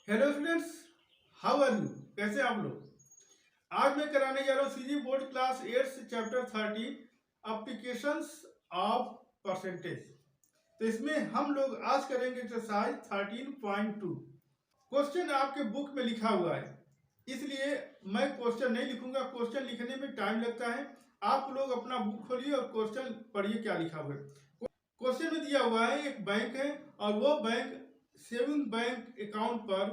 Hello students, how are you? कैसे आप लोग? आज मैं कराने जा रहा हूँ CG board class 8 chapter 13 applications of percentage. तो इसमें हम लोग आज करेंगे एक्सरसाइज 13.2। क्वेश्चन आपके बुक में लिखा हुआ है, इसलिए मैं क्वेश्चन नहीं लिखूंगा। क्वेश्चन लिखने में टाइम लगता है। आप लोग अपना बुक खोलिए और क्वेश्चन पढ़िए क्या लिखा हुआ है। क्वेश्चन में दिया हुआ है एक बैंक है और वो बैंक सेविंग बैंक अकाउंट पर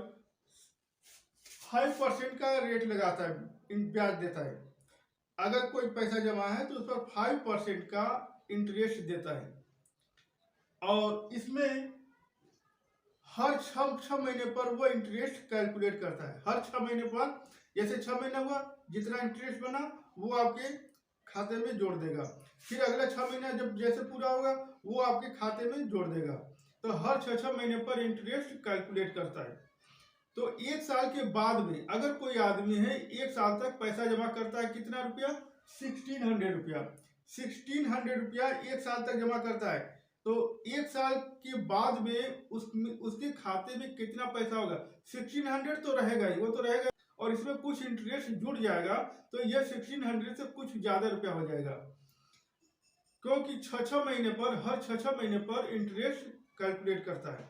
5% का रेट लगाता है, ब्याज देता है। अगर कोई पैसा जमा है तो उस पर 5% का इंटरेस्ट देता है और इसमें हर छह महीने पर वो इंटरेस्ट कैलकुलेट करता है। हर 6 महीने पर, जैसे 6 महीना हुआ, जितना इंटरेस्ट बना वो आपके खाते में जोड़ देगा। फिर अगला 6 महीना जब जैसे पूरा होगा वो आपके खाते में जोड़ देगा। तो हर 6 महीने पर इंटरेस्ट कैलकुलेट करता है। तो 1 साल के बाद में अगर कोई आदमी है 1 साल तक पैसा जमा करता है, कितना रुपया? 1600 रुपया। 1600 रुपया 1 साल तक जमा करता है। तो 1 साल के बाद में उसके खाते में कितना पैसा होगा? 1600 तो रहेगा ही, वो तो रहेगा, और इसमें कुछ इंटरेस्ट जुड़ जाएगा। तो यह 1600 से कुछ ज्यादा रुपया हो जाएगा, क्योंकि 6 महीने पर, हर 6 महीने पर इंटरेस्ट कैलकुलेट करता है।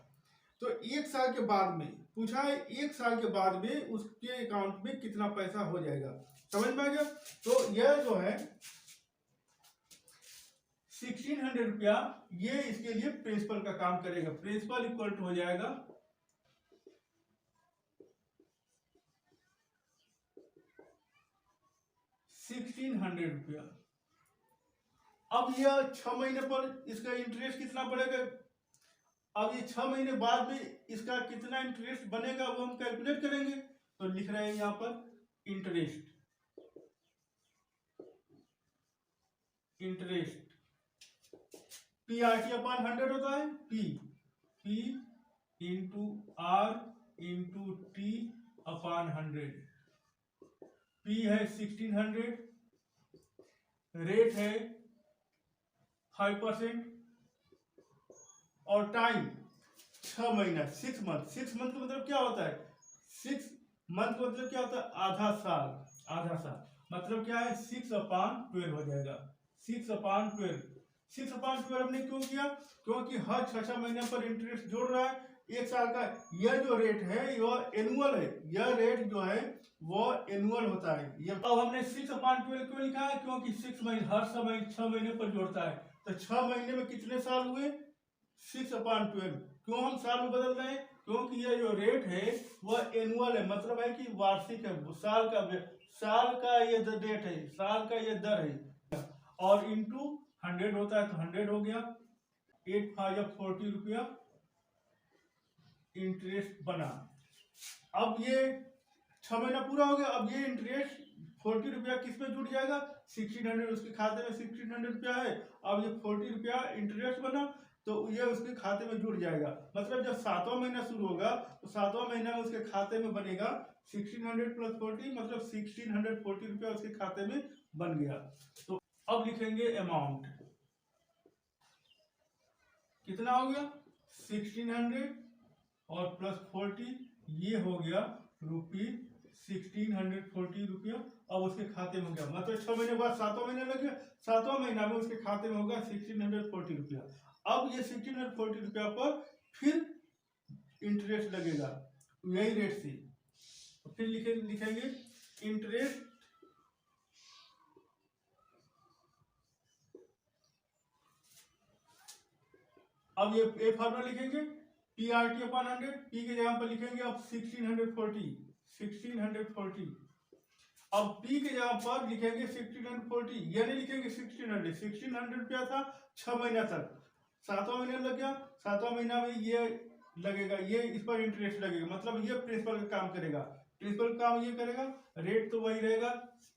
तो 1 साल के बाद में पूछा है, 1 साल के बाद में उसके अकाउंट में कितना पैसा हो जाएगा। समझ में आ गया? तो यह जो है 1600 रुपया, ये इसके लिए प्रिंसिपल का काम करेगा। प्रिंसिपल इक्वल टू हो जाएगा 1600 रुपया। अब यह 6 महीने पर इसका इंटरेस्ट कितना बढ़ेगा? अब ये 6 महीने बाद में इसका कितना इंटरेस्ट बनेगा वो हम कैलकुलेट करेंगे। तो लिख रहे हैं यहां पर interest P R T upon 100 होता है। P into R into T upon 100। पी है 1600, रेट है 5% और टाइम 6 महीना, 6 मंथ। 6 मंथ का मतलब क्या होता है? 6 मंथ का मतलब क्या होता है? आधा साल। आधा साल मतलब क्या है? 6/12 हो जाएगा। 6/12। 6/12 हमने क्यों किया? क्योंकि हर 6 महीने पर इंटरेस्ट जोड़ रहा है। 1 साल का यह जो रेट है वह एनुअल है। यह रेट जो है वो एनुअल होता है। ये अब हमने 6/12 क्यों लिखा है? क्योंकि 6 महीने, हर समय 6 महीने पर जोड़ता है। तो 6 महीने में कितने साल हुए? 6/12। क्यों हम साल में बदल रहे हैं? क्योंकि ये जो रेट है वह एनुअल है, मतलब है कि वार्षिक है। साल का ये रेट है, साल का ये दर है। और इंटू 100 होता है तो 100 हो गया। 8×5 = 40 रुपया इंटरेस्ट बना। अब ये 6 महीना पूरा हो गया। अब ये इंटरेस्ट 40 रुपया किस पे जुड़ जाएगा? 1600। उसके खाते में 1600 रुपया है। अब ये 40 रुपया इंटरेस्ट बना तो ये उसके खाते में जुड़ जाएगा। मतलब जब 7वां महीना शुरू होगा तो 7वां महीना में उसके खाते में बनेगा 1600 + 40, मतलब 1640 रुपया उसके खाते में बन गया। तो अब लिखेंगे अमाउंट। कितना हो गया? 1600 और +40, ये हो गया ₹1640 रुपया। अब उसके खाते में हो गया, मतलब 6 महीने बाद 7वां महीना लग गया। 7वां महीना में उसके खाते में होगा 1640 रुपया। अब ये 1640 रुपया पर फिर इंटरेस्ट लगेगा यही रेट से। फिर लिखेंगे इंटरेस्ट अब ये फॉर्मूला लिखेंगे P R T upon 100। P के जगह पर लिखेंगे अब 1640। अब पी के जगह पर लिखेंगे 1640, ये नहीं लिखेंगे 1600। 1600 रुपया था 6 महीना तक। 7वां महीना लग गया, 7वां महीना में ये लगेगा, ये इस पर इंटरेस्ट लगेगा, मतलब ये प्रिंसिपल का काम करेगा। प्रिंसिपल काम ये करेगा, रेट तो वही रहेगा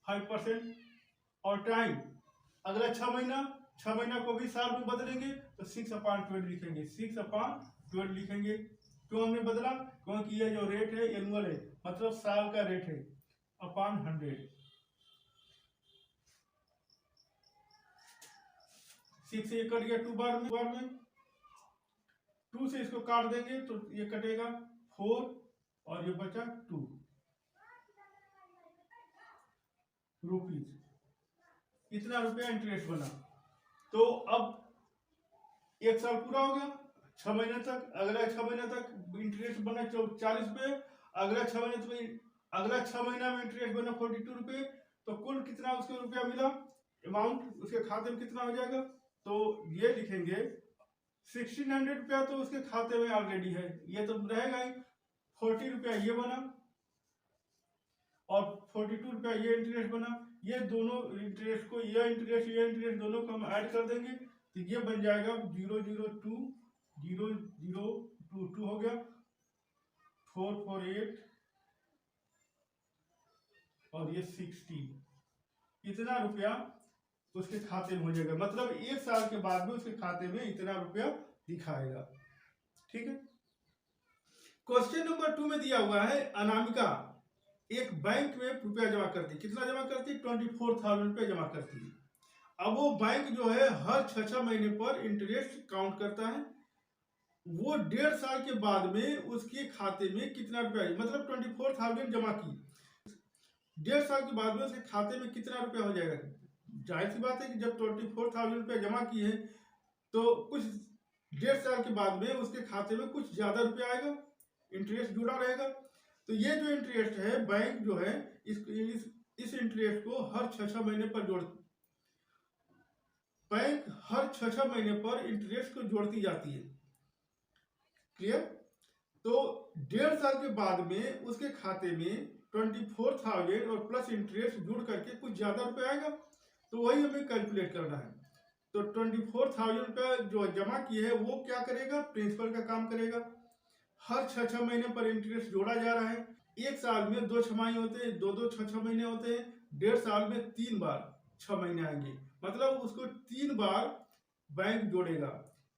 5%। और टाइम अगला 6 महीना, 6 महीना को भी साल में बदलेंगे तो 6/12 लिखेंगे। 6/12 लिखेंगे। क्यों हमने बदला? क्योंकि ये जो रेट है एनुअल है, मतलब साल का रेट है, अपॉन 100। 6 से ये कट गया 2 बार में 2 से इसको काट देंगे तो ये कटेगा 4 और ये बचा 2 रुपीज, इतना रुपया इंटरेस्ट बना। तो अब 1 साल पूरा हो गया, 6 महीने तक, अगला 6 महीने तक इंटरेस्ट बना 40 रुपये, अगला 6 महीना में इंटरेस्ट बना 42 रुपये। तो कुल कितना उसको रुपया मिला, अमाउंट उसके खाते में कितना हो जाएगा, तो ये लिखेंगे 1600 रुपया तो उसके खाते में ऑलरेडी है, ये तो रहेगा ही। 40 रुपया ये बना और 42 रुपया ये इंटरेस्ट बना। ये दोनों इंटरेस्ट को, ये इंटरेस्ट दोनों को हम ऐड कर देंगे तो ये बन जाएगा 002 हो गया, 448 और ये 60, इतना रुपया उसके खाते में हो जाएगा। मतलब 1 साल के बाद में उसके खाते में इतना रुपया दिखाएगा। ठीक है। क्वेश्चन नंबर 2 में दिया हुआ है, अनामिका एक बैंक में रुपया जमा करती है। कितना जमा करती है, 24,000 रुपया जमा करती है। अब वो बैंक जो है हर 6 महीने पर इंटरेस्ट काउंट करता है। वो 1.5 साल के बाद में उसके खाते में कितना रुपया, मतलब 24,000 जमा की, 1.5 साल के बाद में उसके खाते में कितना रुपया हो जाएगा। जाहिर सी बात है कि जब 24,000 रुपया जमा किए हैं तो कुछ 1.5 साल के बाद में उसके खाते में कुछ ज्यादा रुपया आएगा, इंटरेस्ट जुड़ा रहेगा। तो ये जो इंटरेस्ट है, बैंक जो है इस इंटरेस्ट को हर 6 महीने पर बैंक हर 6 महीने पर इंटरेस्ट को जोड़ती जाती है। क्लियर। तो 1.5 साल के बाद में उसके खाते में 24,000 और प्लस इंटरेस्ट जुड़ करके कुछ ज्यादा रुपया आएगा, तो वही हमें कैलकुलेट करना है। तो 24,000 रुपया जो जमा किए है वो क्या करेगा, प्रिंसिपल का काम करेगा। हर 6 महीने पर इंटरेस्ट जोड़ा जा रहा है। 1 साल में 2 छमाही होते हैं, 2 6 महीने होते हैं, 1.5 साल में 3 बार 6 महीने आएंगे। मतलब उसको 3 बार बैंक जोड़ेगा,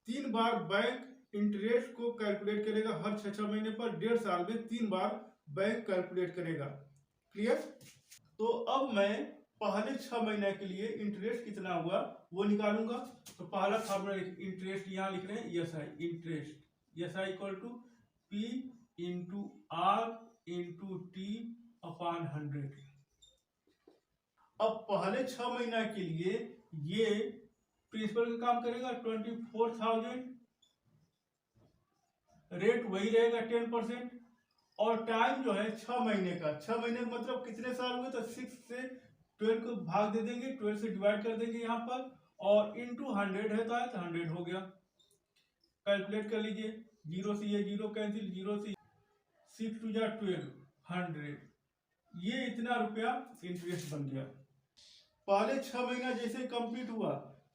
3 बार बैंक इंटरेस्ट को कैलकुलेट करेगा हर 6 महीने पर। 1.5 साल में 3 बार बैंक कैलकुलेट करेगा। क्लियर। तो अब मैं पहले 6 महीने के लिए इंटरेस्ट कितना हुआ वो निकालूंगा। तो पहला फार्मूला इंटरेस्ट यहाँ लिख रहे हैं, SI interest, SI equal to P into R into T upon 100। अब पहले 6 महीना के लिए ये प्रिंसिपल का काम करेगा 24,000, रेट वही रहेगा 10%, और टाइम जो है 6 महीने का। 6 महीने का मतलब कितने साल हुए, तो 6 से 12 को भाग दे देंगे, 12 से डिवाइड कर देंगे यहाँ पर, और इंटू 100 है तो 100 हो गया। कैलकुलेट कर लीजिए, 0 से ये 0 कैंसिल, 0 से 6 टू 12, 100। ये इतना रुपया इंटरेस्ट बन गया। पहले 6 महीना जैसे कंप्लीट हुआ,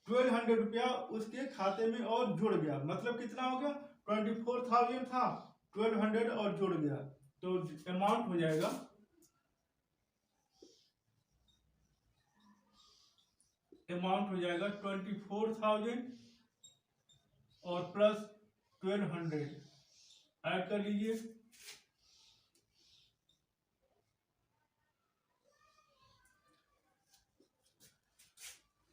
1200 रुपया उसके खाते में और जुड़ गया। मतलब कितना हो गया, 24,000 था, 1200 और जुड़ गया, तो अमाउंट हो जाएगा अमाउंट हो जाएगा 24,000 और प्लस 1200 ऐड कर लीजिए।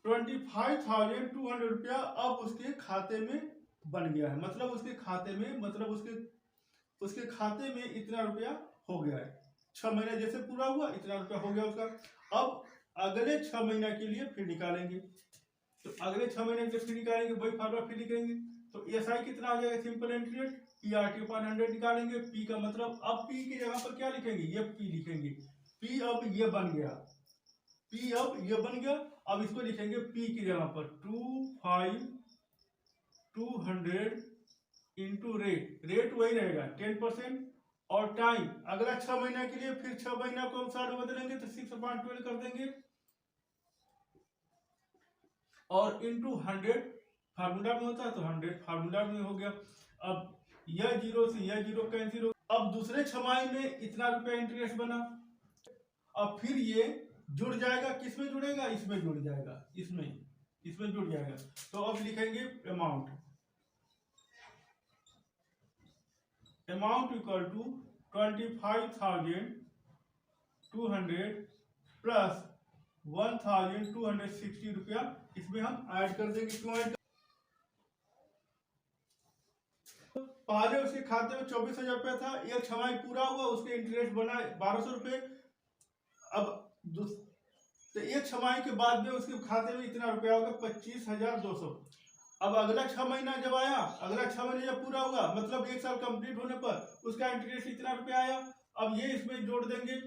$25,200 रुपया अब उसके खाते में बन गया है। मतलब उसके खाते में, उसके खाते में इतना रुपया हो गया है। 6 महीना जैसे पूरा हुआ इतना रुपया हो गया उसका। अब अगले 6 महीना के लिए फिर निकालेंगे। तो अगले 6 महीने के लिए फिर निकालेंगे, वही फार्मूला फिर लिखेंगे। तो एसआई कितना आ जाएगा, सिंपल इंटरेस्ट पीआरटी अपॉन 100 निकालेंगे। पी का मतलब, अब पी की जगह पर क्या लिखेंगे, ये पी लिखेंगे। पी अब ये बन गया, पी अब ये बन गया। अब इसको लिखेंगे पी की जगह पर 200 इंटू रेट वही रहेगा 10%, और टाइम अगला 6 महीना के लिए फिर 6 महीना को हम साल में बदलेंगे तो 6/12 कर देंगे, और इंटू 100 फार्मूला में होता है तो 100 फार्मूला में हो गया। अब यह 0 से यह 0 कैंसिल हो। अब दूसरे छमाही में इतना रुपया इंटरेस्ट बना। अब फिर ये जुड़ जाएगा, किसमें जुड़ेगा, इसमें जुड़ जाएगा, इसमें जुड़ जाएगा। तो अब लिखेंगे अमाउंट इक्वल टू 25,200 प्लस 1,260 रुपया इसमें हम ऐड कर देंगे। क्यों ऐड, पहले उसके खाते में 24,000 रुपया था, एक छमाही पूरा हुआ, उसके इंटरेस्ट बना 1,200 रुपये। अब तो एक छमाही के बाद में उसके खाते में इतना रुपया होगा 25,200। अब अगला 6 महीना जब आया, अगला 6 महीने जब पूरा हुआ, मतलब 1 साल कंप्लीट होने पर उसका इंटरेस्ट इतना रुपया आया। अब ये इसमें जोड़ देंगे,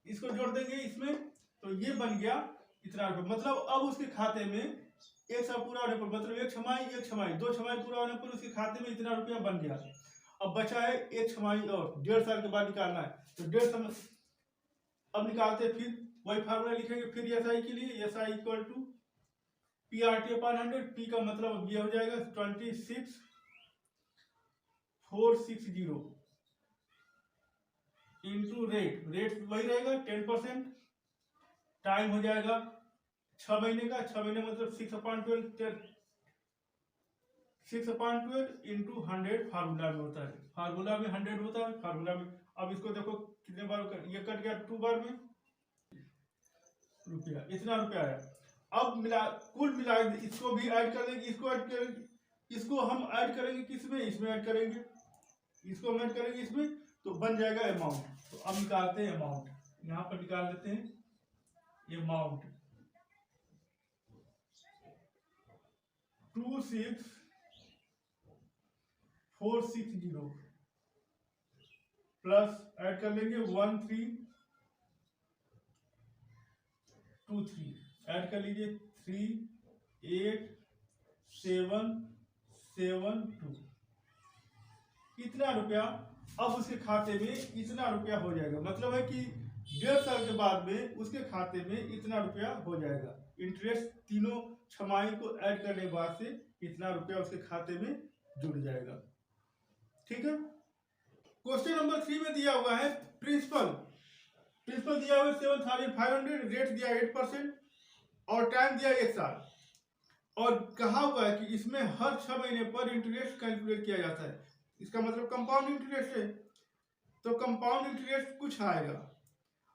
इसको जोड़ देंगे इसमें, तो ये बन गया इतना रुपया। मतलब अब उसके खाते में 1 साल पूरा होने पर, मतलब एक छमाही 2 छमाही पूरा होने पर उसके खाते में इतना रुपया बन गया। अब बचा है एक छमाही और 1.5 साल के बाद निकालना है, तो 1.5 साल अब निकालते हैं। फिर वही फार्मूला लिखेंगे फिर एस आई के लिए, S I equal to P R T upon 100। P का मतलब ये हो जाएगा 26,460 इंटू रेट, रेट वही रहेगा 10%। टाइम हो जाएगा 6 महीने का, 6 महीने मतलब 6/12, 6/12 इंटू 100 फार्मूला में होता है, फार्मूला में 100 होता है फार्मूला में। अब इसको देखो कितने बार ये कट गया 2 बार में रुपया, इतना रुपया आया। अब मिला, कुल मिला इसको भी ऐड कर देंगे, इसको ऐड करेंगे, इसको हम ऐड करेंगे किसमें, इसमें ऐड करेंगे, इसको हम ऐड करेंगे इसमें, तो बन जाएगा अमाउंट। तो अब निकालते हैं अमाउंट, यहाँ पर निकाल लेते हैं अमाउंट 26,460 प्लस ऐड कर लेंगे 1323, ऐड कर लीजिए 38,772, इतना रुपया अब उसके खाते में इतना रुपया हो जाएगा। मतलब है कि 1.5 साल के बाद में उसके खाते में इतना रुपया हो जाएगा। इंटरेस्ट तीनों छमाही को ऐड करने के बाद से इतना रुपया उसके खाते में जुड़ जाएगा। ठीक है। क्वेश्चन नंबर 3 में दिया हुआ है प्रिंसिपल, प्रिंसिपल दिया हुआ है 7,500, रेट दिया 8% और टाइम दिया 1 साल, और कहा हुआ है कि इसमें हर 6 महीने पर इंटरेस्ट कैलकुलेट किया जाता है। इसका मतलब कंपाउंड इंटरेस्ट है, तो कंपाउंड इंटरेस्ट कुछ आएगा।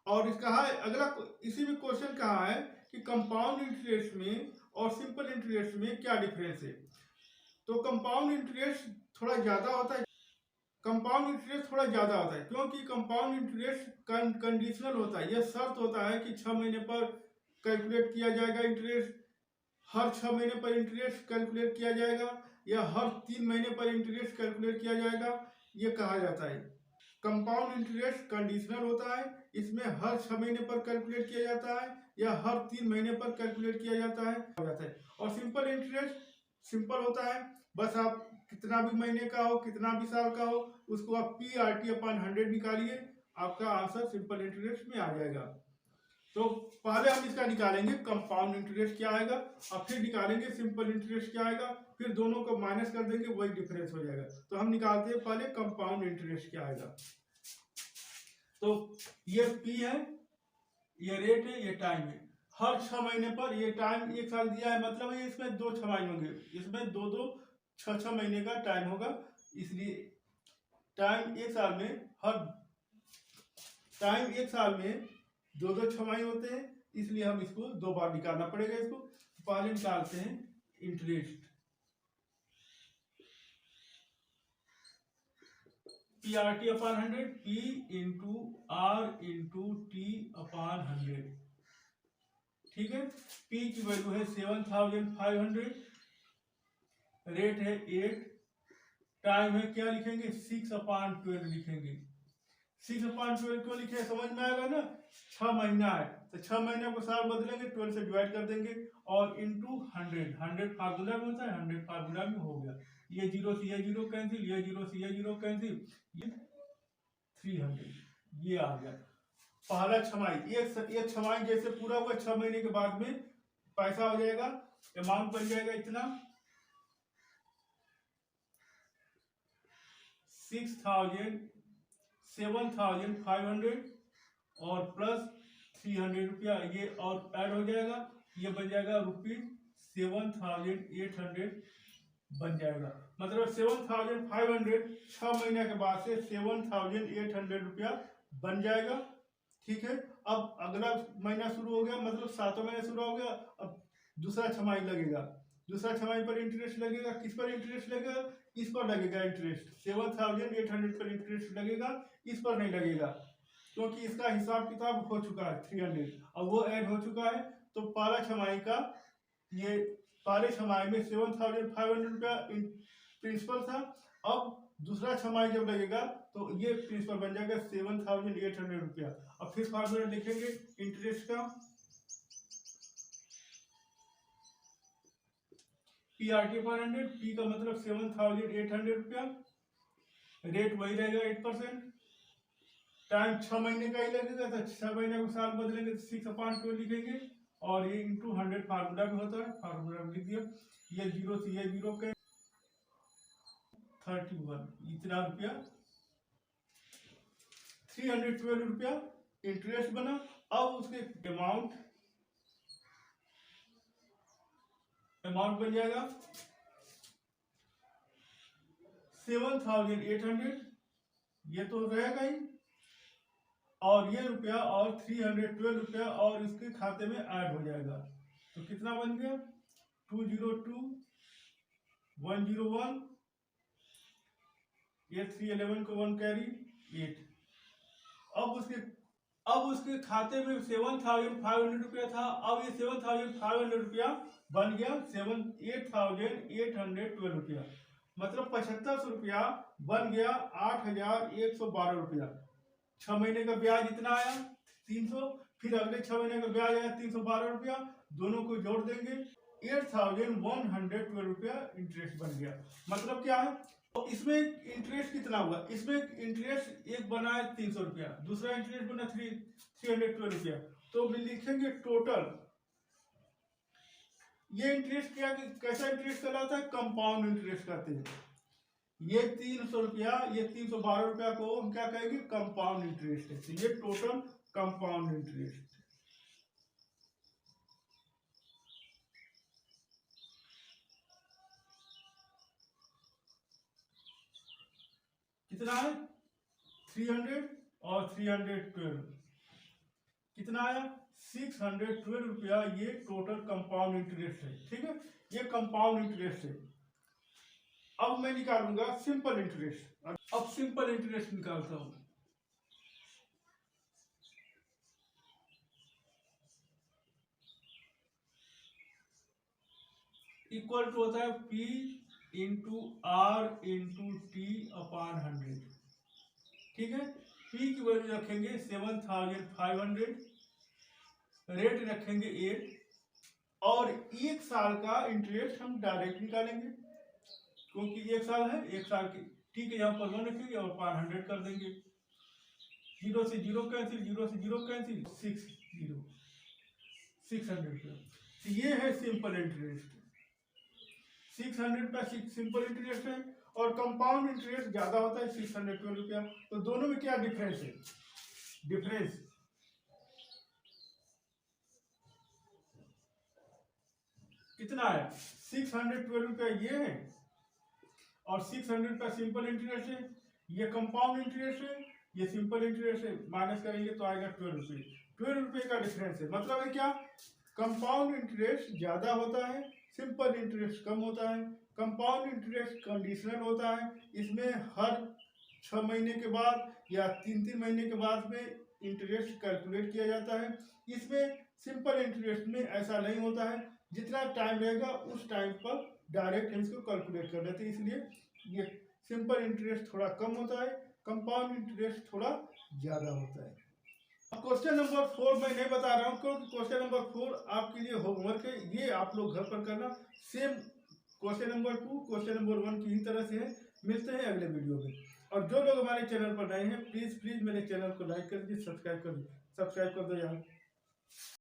और इसका है अगला, इसी में क्वेश्चन कहा है कि कंपाउंड इंटरेस्ट में और सिंपल इंटरेस्ट में क्या डिफरेंस है। तो कंपाउंड इंटरेस्ट थोड़ा ज्यादा होता है, कंपाउंड इंटरेस्ट थोड़ा ज्यादा होता है क्योंकि कंपाउंड इंटरेस्ट कंडीशनल होता है। यह शर्त होता है कि 6 महीने पर कैलकुलेट किया जाएगा इंटरेस्ट, हर 6 महीने पर इंटरेस्ट कैलकुलेट किया जाएगा, या हर 3 महीने पर इंटरेस्ट कैलकुलेट किया जाएगा, ये कहा जाता है। कंपाउंड इंटरेस्ट कंडीशनल होता है, इसमें हर 6 महीने पर कैलकुलेट किया जाता है या हर 3 महीने पर कैलकुलेट किया जाता है। और सिंपल इंटरेस्ट सिंपल होता है, बस आप कितना भी महीने का हो, कितना भी साल का हो, उसको आप PRT/100 निकालिए, आपका आंसर सिंपल इंटरेस्ट में आ जाएगा। तो पहले हम इसका निकालेंगे कंपाउंड इंटरेस्ट क्या आएगा, और फिर निकालेंगे सिंपल इंटरेस्ट क्या आएगा, फिर दोनों को माइनस कर देंगे, वही डिफरेंस हो जाएगा। तो हम निकालते हैं पहले कंपाउंड इंटरेस्ट क्या आएगा। तो ये P है, ये रेट है, ये टाइम है। हर 6 महीने पर, ये टाइम 1 साल दिया है, मतलब है इसमें 2 छमाही होंगे, इसमें 2 6 महीने का टाइम होगा, इसलिए टाइम 1 साल में, हर टाइम 1 साल में 2 छमाही होते हैं, इसलिए हम इसको 2 बार निकालना पड़ेगा। इसको पहले निकालते हैं interest, PRT/100, P into R into T/100। ठीक है। P की वैल्यू है 7,500, रेट है 8, टाइम है क्या लिखेंगे 6/12 लिखेंगे। 6/12 क्यों लिखे समझ में आएगा ना, 6 महीना है तो 6 महीने को साल बदलेंगे, 12 से डिवाइड कर देंगे और इंटू 100 फार्मूला में होता है, 100 फार्मूला में हो गया। ये 0 से ये 0 कैंसिल, ये 0 से ये 0 कैंसिल, ये 300 ये आ गया। पहला छमाही, एक छमाही जैसे पूरा हुआ, 6 महीने के बाद में पैसा हो जाएगा, अमाउंट बन जाएगा इतना 7,500 और प्लस 300 रुपया, ये और ऐड हो जाएगा, ये बन जाएगा ₹7,800 बन जाएगा। मतलब 7,500 6 महीने के बाद से 7,800 रुपया बन जाएगा। ठीक है। अब अगला महीना शुरू हो गया, मतलब 7वां महीना शुरू हो गया, अब दूसरा छमाही लगेगा, दूसरा छमाही पर इंटरेस्ट लगेगा। किस पर इंटरेस्ट लगेगा, इस पर लगेगा इंटरेस्ट, 7,800 पर इंटरेस्ट लगेगा, इस पर नहीं लगेगा, क्योंकि इसका हिसाब किताब हो चुका है 300, अब वो ऐड हो चुका है। तो पहला छमाही का ये पहले छमाही में 7,500 रुपया प्रिंसिपल था, अब दूसरा छमाही जब लगेगा तो ये प्रिंसिपल बन जाएगा 7,800 रुपया। अब फिर फार्मूला लिखेंगे इंटरेस्ट का, PRT पर 100, P का मतलब 7,800 रुपया, रेट वही रहेगा 8%, टाइम 6 महीने का ही लगेगा, तो 6 महीने को साल बदलेंगे तो 6/12 लिखेंगे, और ये इंटू 100 फार्मूला भी होता है, फार्मूला लिख दिया। ये जीरो से ये जीरो के 31 इतना रुपया 312 रुपया इंटरेस्ट बना। अब उसके अमाउंट बन जाएगा 7,800, ये तो रहेगा ही, और ये रुपया और 312 रुपया और इसके खाते में ऐड हो जाएगा, तो कितना बन गया 202 101, ये 311 को 1 कैरी 8। अब उसके खाते में 7,500 रुपया था, अब ये 7,500 रुपया बन गया 8,812 रुपया, मतलब 7500 रुपया बन गया 8,112 रुपया। 6 महीने का ब्याज इतना आया 300, फिर अगले 6 महीने का ब्याज आया 312 रुपया, दोनों को जोड़ देंगे 8,112 रुपया इंटरेस्ट बन गया। मतलब क्या है, तो इसमें इंटरेस्ट कितना हुआ, इसमें इंटरेस्ट एक बना है 300 रुपया, दूसरा इंटरेस्ट बना 312 रुपया, तो लिखेंगे टोटल। ये इंटरेस्ट क्या, कैसा इंटरेस्ट कहलाता है, कंपाउंड इंटरेस्ट कहते हैं। ये 300 रुपया, ये 312 रुपया को हम क्या कहेंगे, कंपाउंड इंटरेस्ट है, तो ये टोटल कंपाउंड इंटरेस्ट कितना है 300 और 312 कितना आया 612 रुपया, ये टोटल कंपाउंड इंटरेस्ट है। ठीक है, ये कंपाउंड इंटरेस्ट है। अब मैं निकालूंगा सिंपल इंटरेस्ट। अब सिंपल इंटरेस्ट निकालता हूं, इक्वल टू होता है P into R into T upon 100। ठीक है, P की वैल्यू रखेंगे 7,500, रेट रखेंगे 8, और 1 साल का इंटरेस्ट हम डायरेक्ट निकालेंगे, क्योंकि 1 साल है, 1 साल की। ठीक है, यहाँ पर 1 रखेंगे और पार 100 कर देंगे, 0 से 0 कैंसिल, 0 से 0 कैंसिल, 600 रुपया। तो ये है सिंपल इंटरेस्ट, 600 का सिंपल इंटरेस्ट है, और कंपाउंड इंटरेस्ट ज्यादा होता है 612 रुपया। तो दोनों में क्या डिफरेंस है, डिफरेंस कितना है 612 रुपया ये है, और 600 का सिंपल इंटरेस्ट है, ये कंपाउंड इंटरेस्ट है, ये सिंपल इंटरेस्ट है, माइनस करेंगे तो आएगा 12 रुपये। 12 रुपये का डिफरेंस है, मतलब है क्या, कंपाउंड इंटरेस्ट ज्यादा होता है, सिंपल इंटरेस्ट कम होता है। कंपाउंड इंटरेस्ट कंडीशनल होता है, इसमें हर 6 महीने के बाद या 3-3 महीने के बाद में इंटरेस्ट कैलकुलेट किया जाता है। इसमें सिंपल इंटरेस्ट में ऐसा नहीं होता है, जितना टाइम रहेगा उस टाइम पर डायरेक्ट हम इसको कैलकुलेट कर लेते हैं, इसलिए ये सिंपल इंटरेस्ट थोड़ा कम होता है, कंपाउंड इंटरेस्ट थोड़ा ज़्यादा होता है। अब क्वेश्चन नंबर 4 मैं नहीं बता रहा हूँ, क्योंकि क्वेश्चन नंबर 4 आपके लिए होमवर्क है, ये आप लोग घर पर करना। Same question number 2 question number 1 की ही तरह से है। मिलते हैं अगले वीडियो में, और जो लोग हमारे चैनल पर नए हैं प्लीज़ मेरे चैनल को लाइक कर दीजिए, सब्सक्राइब कर दो यार।